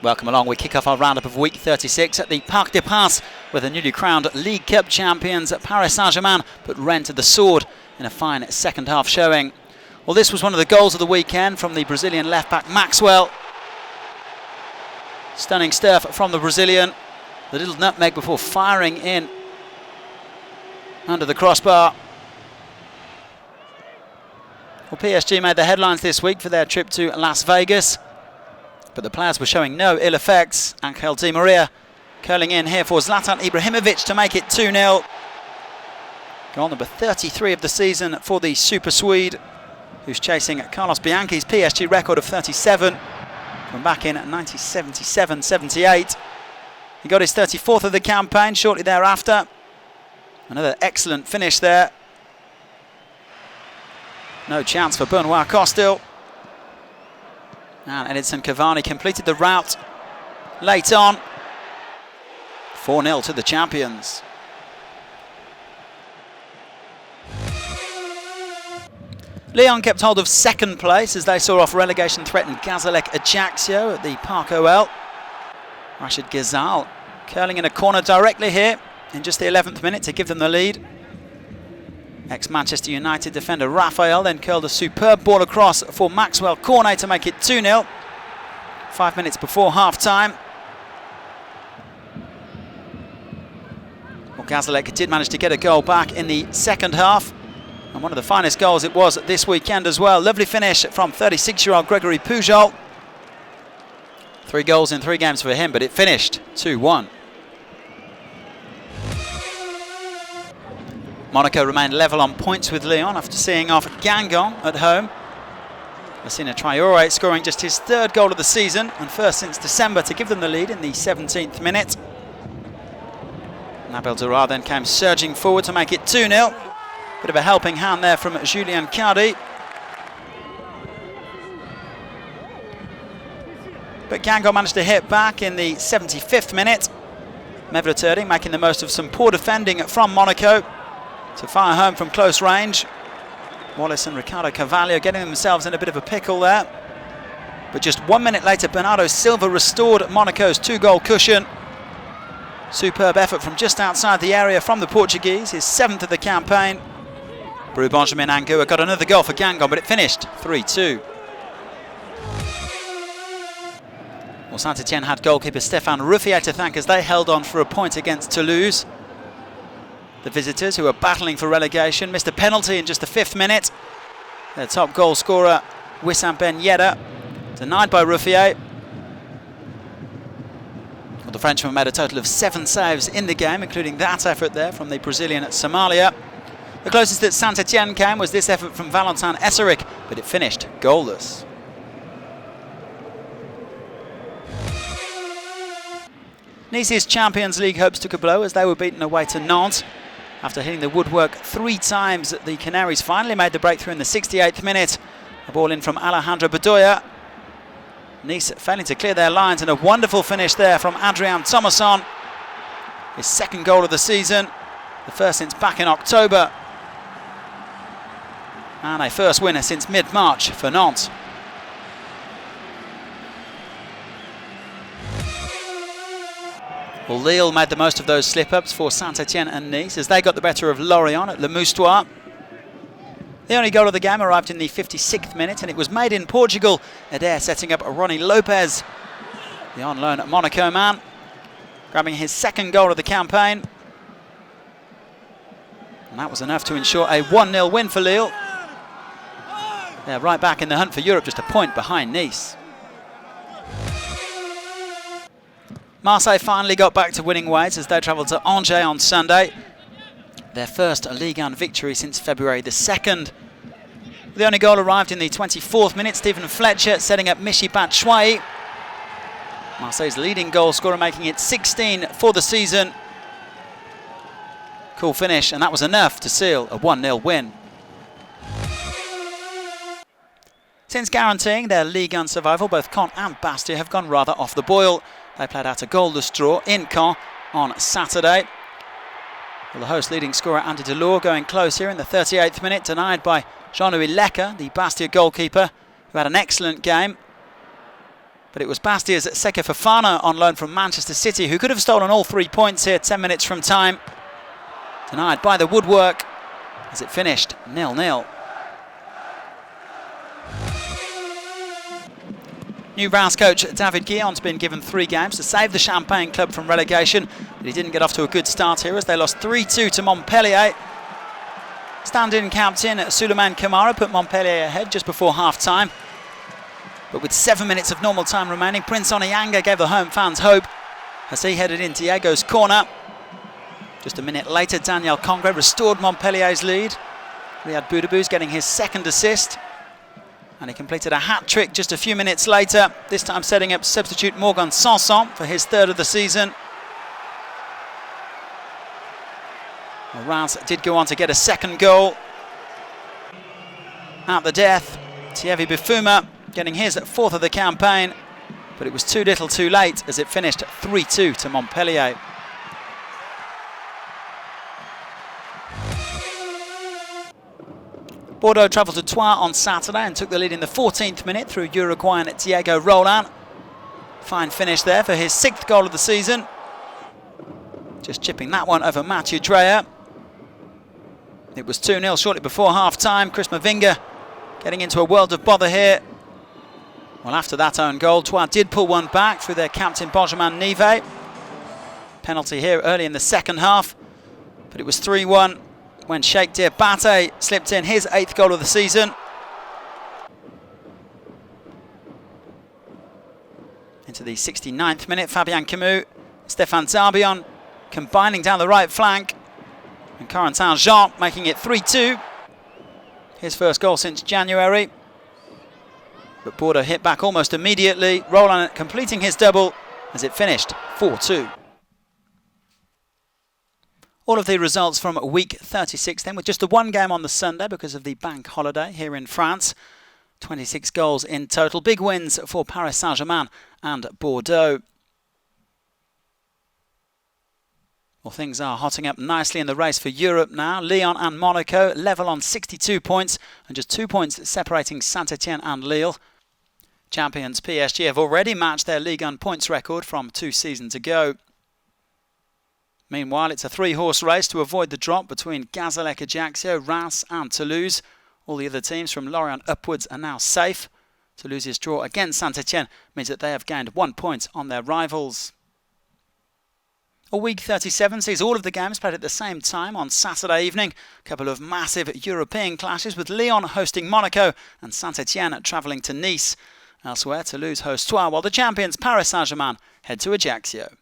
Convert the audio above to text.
Welcome along. We kick off our roundup of week 36 at the Parc des Princes, where the newly crowned League Cup champions Paris Saint-Germain put Rennes to the sword in a fine second half showing. Well, this was one of the goals of the weekend from the Brazilian left back MAXWELL. Stunning stuff from the Brazilian. The little nutmeg before firing in under the crossbar. Well, PSG made the headlines this week for their trip to Las Vegas, but the players were showing no ill effects. Angel Di Maria curling in here for Zlatan Ibrahimovic to make it 2-0. Goal number 33 of the season for the Super Swede, who's chasing Carlos Bianchi's PSG record of 37 from back in 1977-78. He got his 34th of the campaign shortly thereafter. Another excellent finish there. No chance for Benoit Costil. And Edinson Cavani completed the route late on. 4-0 to the champions. Lyon kept hold of second place as they saw off relegation-threatened Gazalec Ajaccio at the Parc OL. Rachid Ghazal curling in a corner directly here in just the 11th minute to give them the lead. Ex-Manchester United defender Raphael then curled a superb ball across for Maxwell Cornet to make it 2-0. 5 minutes before half-time. Well, Gazalec did manage to get a goal back in the second half, and one of the finest goals it was this weekend as well. Lovely finish from 36-year-old Gregory Pujol. 3 goals in 3 games for him, but it finished 2-1. Monaco remained level on points with Lyon after seeing off Guingamp at home. Lassina Traoré scoring just his 3rd goal of the season and first since December to give them the lead in the 17th minute. Nabil Doura then came surging forward to make it 2-0. Bit of a helping hand there from Julien Cardi. But Guingamp managed to hit back in the 75th minute. Mevletourdi making the most of some poor defending from Monaco to fire home from close range. Wallace and Ricardo Carvalho getting themselves in a bit of a pickle there. But just 1 minute later, Bernardo Silva restored Monaco's 2-goal cushion. Superb effort from just outside the area from the Portuguese, his 7th of the campaign. Bru Benjamin Angua got another goal for Guingamp, but it finished 3-2. Well, Saint-Etienne had goalkeeper Stéphane Ruffier to thank as they held on for a point against Toulouse. The visitors, who were battling for relegation, missed a penalty in just the 5th minute. Their top goal scorer, Wissam Ben Yedder, denied by Ruffier. Well, the Frenchman made a total of 7 saves in the game, including that effort there from the Brazilian at Somalia. The closest that Saint-Etienne came was this effort from Valentin Esseric, but it finished goalless. Nice's Champions League hopes took a blow as they were beaten away to Nantes. After hitting the woodwork 3 times, the Canaries finally made the breakthrough in the 68th minute. A ball in from Alejandro Bedoya. Nice failing to clear their lines, and a wonderful finish there from Adrien THOMASSON. His 2nd goal of the season, the first since back in October. And a first winner since mid-March for Nantes. Well, Lille made the most of those slip-ups for Saint-Etienne and Nice as they got the better of Lorient at Le Moustoir. The only goal of the game arrived in the 56th minute, and it was made in Portugal. Adair setting up Ronnie Lopez, the on-loan Monaco man, grabbing his 2nd goal of the campaign. And that was enough to ensure a 1-0 win for Lille. They're right back in the hunt for Europe, just a point behind Nice. Marseille finally got back to winning ways as they travelled to Angers on Sunday. Their first Ligue 1 victory since February the 2nd. The only goal arrived in the 24th minute, Stephen Fletcher setting up Michy Batshuayi. Marseille's leading goal scorer making it 16 for the season. Cool finish, and that was enough to seal a 1-0 win. Since guaranteeing their Ligue 1 survival, both Caen and Bastia have gone rather off the boil. They played out a goalless draw in Caen on Saturday. Well, the host leading scorer Andy Delors going close here in the 38th minute, denied by Jean-Louis Lecca, the Bastia goalkeeper, who had an excellent game. But it was Bastia's Seka Fofana on loan from Manchester City who could have stolen all 3 points here 10 minutes from time. Denied by the woodwork as it finished 0-0. New Reims coach David Guillon's been given 3 games to save the Champagne club from relegation, but he didn't get off to a good start here as they lost 3-2 to Montpellier. Stand-in captain Souleymane Camara put Montpellier ahead just before half-time. But with 7 minutes of normal time remaining, Prince Onyanga gave the home fans hope as he headed in Diego's corner. Just a minute later, Daniel Congre restored Montpellier's lead. Riyad Boudabou's getting his 2nd assist. And he completed a hat-trick just a few minutes later, this time setting up substitute Morgan Sanson for his 3rd of the season. Well, Reims did go on to get a 2nd goal. At the death, Thierry Bifuma getting his 4th of the campaign, but it was too little too late as it finished 3-2 to Montpellier. Bordeaux travelled to Troyes on Saturday and took the lead in the 14th minute through Uruguayan Diego Roland. Fine finish there for his 6th goal of the season. Just chipping that one over Mathieu Dreyer. It was 2-0 shortly before half-time. Chris Mavinga getting into a world of bother here. Well, after that own goal, Troyes did pull one back through their captain Benjamin Nivet. Penalty here early in the 2nd half, but it was 3-1 when Sheikh Diabate slipped in his 8th goal of the season. Into the 69th minute, Fabien Camus, Stéphane Zarbion combining down the right flank, and Corentin Jean making it 3-2. His 1st goal since January. But Bordeaux hit back almost immediately, Roland completing his double as it finished 4-2. All of the results from week 36 then, with just the 1 game on the Sunday because of the bank holiday here in France. 26 goals in total. Big wins for Paris Saint-Germain and Bordeaux. Well, things are hotting up nicely in the race for Europe now. Lyon and Monaco level on 62 points and just 2 points separating Saint-Etienne and Lille. Champions PSG have already matched their Ligue 1 points record from 2 seasons ago. Meanwhile, it's a 3-horse race to avoid the drop between Gazélec, Ajaccio, Reims and Toulouse. All the other teams from Lorient upwards are now safe. Toulouse's draw against Saint-Etienne means that they have gained 1 point on their rivals. Week 37 sees all of the games played at the same time on Saturday evening. A couple of massive European clashes with Lyon hosting Monaco and Saint-Etienne travelling to Nice. Elsewhere, Toulouse hosts Troyes while the champions Paris Saint-Germain head to Ajaccio.